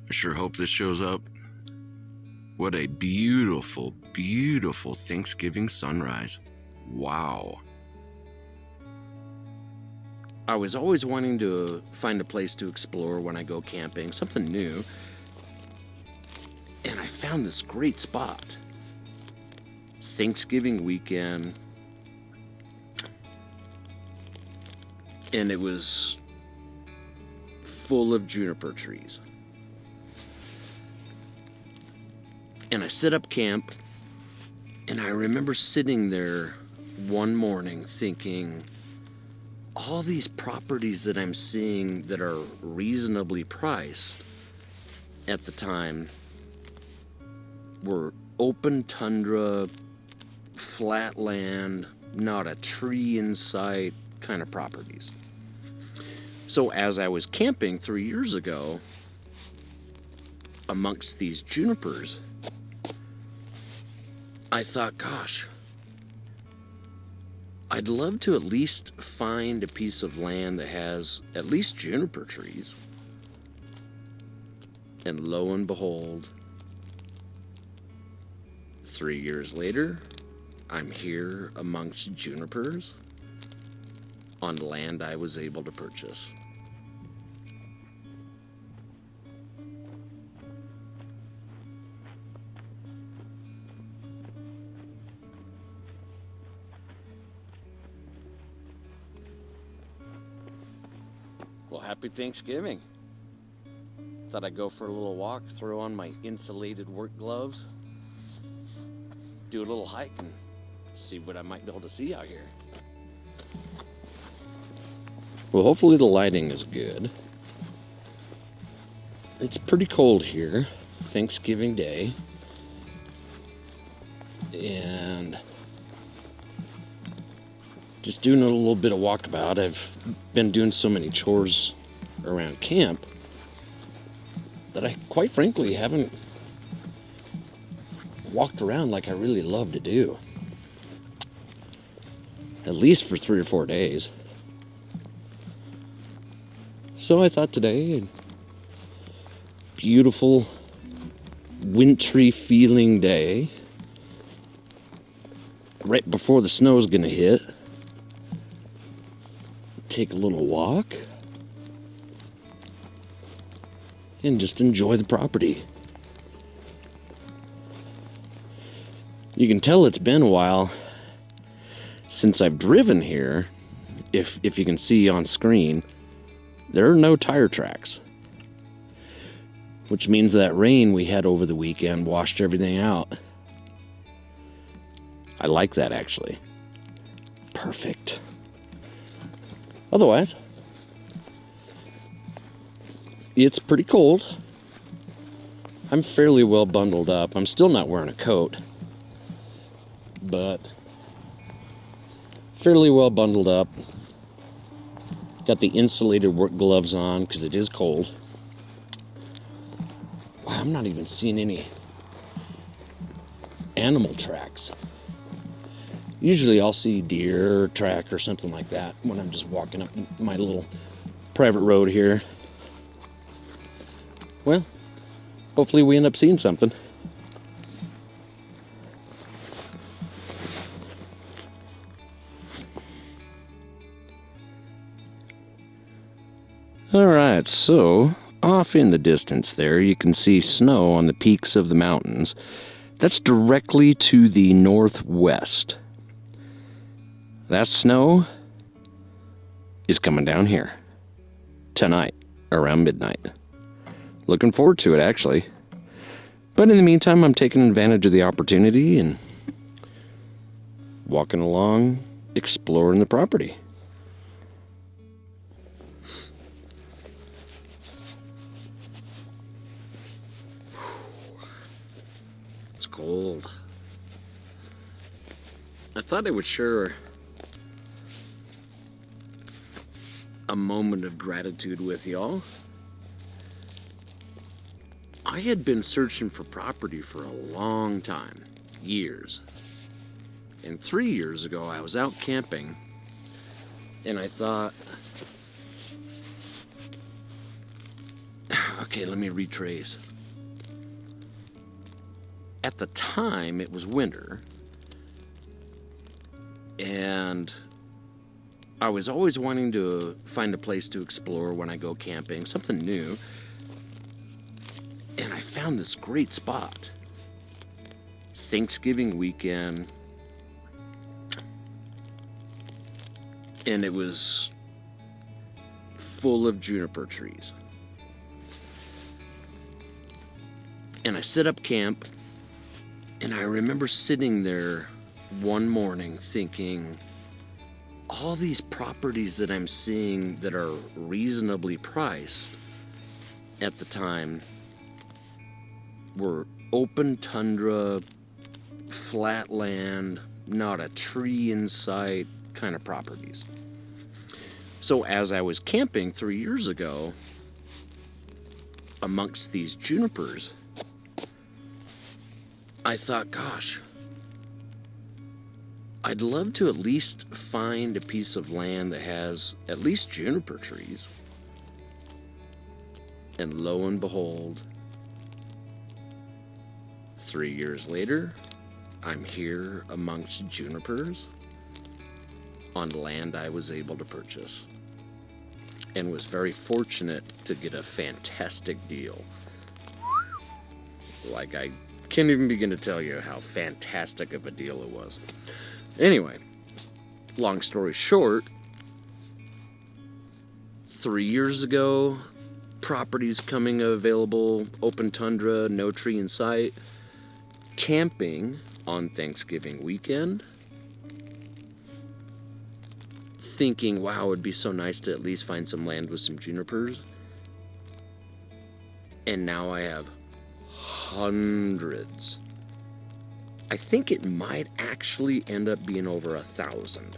I sure hope this shows up. What a beautiful, beautiful Thanksgiving sunrise. Wow. I was always wanting to find a place to explore when I go camping, something new. And I found this great spot. Thanksgiving weekend. And it was full of juniper trees. And I set up camp, and I remember sitting there one morning thinking, all these properties that I'm seeing that are reasonably priced at the time were open tundra, flat land, not a tree in sight kind of properties. So as I was camping 3 years ago amongst these junipers, I thought, gosh, I'd love to at least find a piece of land that has at least juniper trees. And lo and behold, 3 years later, I'm here amongst junipers on land I was able to purchase. Well, happy Thanksgiving. Thought I'd go for a little walk, throw on my insulated work gloves, do a little hike, and see what I might be able to see out here. Well, hopefully the lighting is good. It's pretty cold here, Thanksgiving Day, and just doing a little bit of walkabout. I've been doing so many chores around camp that I quite frankly haven't walked around like I really love to do. At least for 3 or 4 days. So I thought today, a beautiful, wintry feeling day, right before the snow's gonna hit, take a little walk and just enjoy the property. You can tell it's been a while since I've driven here. If you can see on screen, there are no tire tracks, which means that rain we had over the weekend washed everything out. I like that, actually. Perfect. Otherwise, it's pretty cold. I'm fairly well bundled up. I'm still not wearing a coat, but fairly well bundled up. Got the insulated work gloves on because it is cold. Wow, I'm not even seeing any animal tracks. Usually I'll see deer track or something like that when I'm just walking up my little private road here. Well, hopefully we end up seeing something. Alright, so off in the distance there you can see snow on the peaks of the mountains. That's directly to the northwest. That snow is coming down here tonight around midnight. Looking forward to it, actually. But in the meantime, I'm taking advantage of the opportunity and walking along, exploring the property. It's cold. I thought I would share a moment of gratitude with y'all. I had been searching for property for a long time, years. And 3 years ago, I was out camping, and I thought, a Okay, let me retrace. At the time, it was winter, and I was always wanting to find a place to explore when I go camping, something new. And I found this great spot. Thanksgiving weekend. And it was full of juniper trees. And I set up camp, and I remember sitting there one morning thinking, all these properties that I'm seeing that are reasonably priced at the time were open tundra, flat land, not a tree in sight kind of properties. So as I was camping 3 years ago amongst these junipers, I thought, gosh, I'd love to at least find a piece of land that has at least juniper trees. And lo and behold, 3 years later, I'm here amongst junipers on land I was able to purchase, and was very fortunate to get a fantastic deal. Like, I can't even begin to tell you how fantastic of a deal it was. Anyway, long story short, 3 years ago, properties coming available, open tundra, no tree in sight, camping on Thanksgiving weekend, thinking, wow, it'd be so nice to at least find some land with some junipers. And now I have hundreds. I think it might actually end up being over 1,000.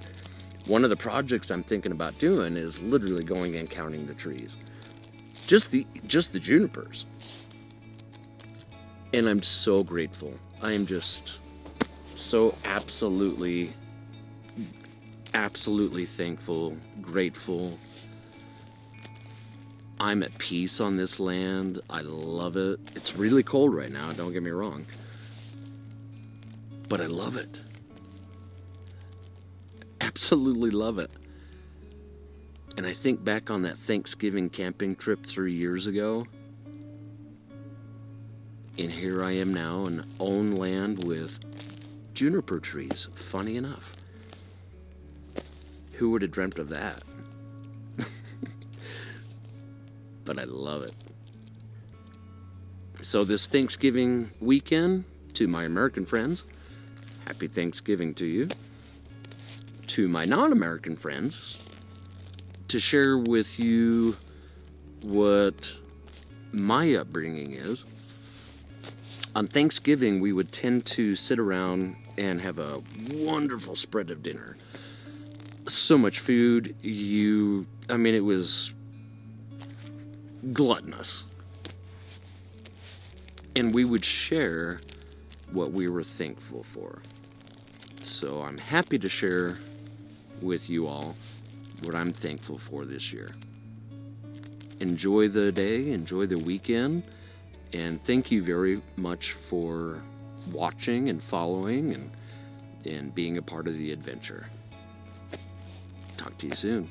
One of the projects I'm thinking about doing is literally going and counting the trees. Just the junipers. And I'm so grateful. I am just so absolutely thankful, grateful. I'm at peace on this land. I love it. It's really cold right now, don't get me wrong. But I love it. Absolutely love it. And I think back on that Thanksgiving camping trip 3 years ago, and here I am now and own land with juniper trees. Funny enough. Who would have dreamt of that? But I love it. So this Thanksgiving weekend, to my American friends, happy Thanksgiving to you. To my non-American friends, to share with you what my upbringing is. On Thanksgiving, we would tend to sit around and have a wonderful spread of dinner. So much food, it was gluttonous. And we would share what we were thankful for. So I'm happy to share with you all what I'm thankful for this year. Enjoy the day, enjoy the weekend, and thank you very much for watching and following and being a part of the adventure. Talk to you soon.